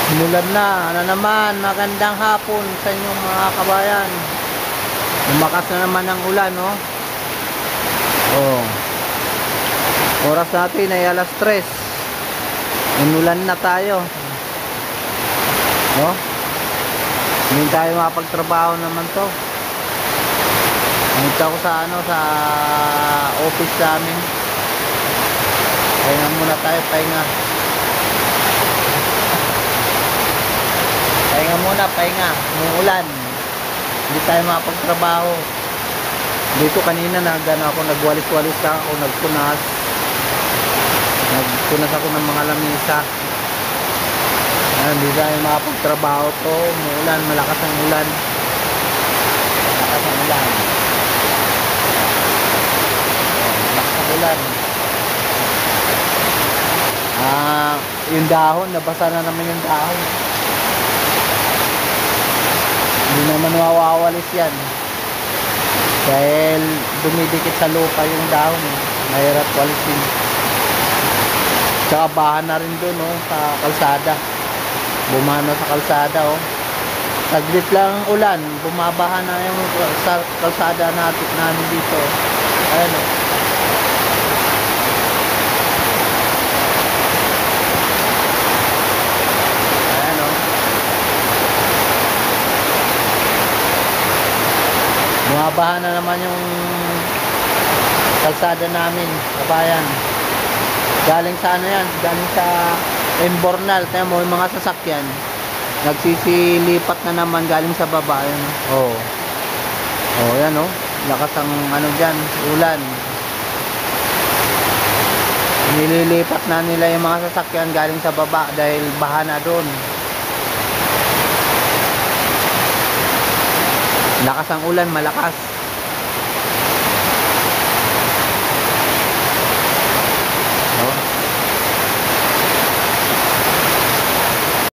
Umulan na naman. Magandang hapon sa inyong mga kabayan. Lumakas na naman ang ulan, no? Oh. Oras natin ay alas 3. Inulan na tayo. No? Hindi tayo makapagtrabaho naman to. Nandito ako sa sa office namin. Pahinga muna tayo, pahinga. Pahinga muna, pahinga. Umuulan. Hindi tayo makapagtrabaho. Dito kanina ako, nagwalis-walis ako, nagpunas ako ng mga lamisa. Hindi tayo makapagtrabaho to. Umuulan, malakas ang ulan. Malakas ang ulan. Malakas ang ulan. Yung dahon, nabasa na naman yung dahon. Hindi naman mawawalis yan. Dahil dumidikit sa lupa yung dahon. Mahirap walisin. Tsaka bahan na rin doon, oh, sa kalsada. Bumano sa kalsada, oh. Saglit lang ang ulan, bumabaha na yung sa kalsada namin dito. Ayan, oh. Ayan, oh. Bumabaha na naman yung kalsada namin, kabayan. Galing sa yan, galing sa Embornal. Tayo mo yung mga sasakyan nagsisilipat na naman galing sa baba. Ayan, oh. Oh, yan, oh. Lakas ang dyan, ulan. Nililipat na nila yung mga sasakyan galing sa baba dahil baha na doon. Lakas ang ulan, malakas.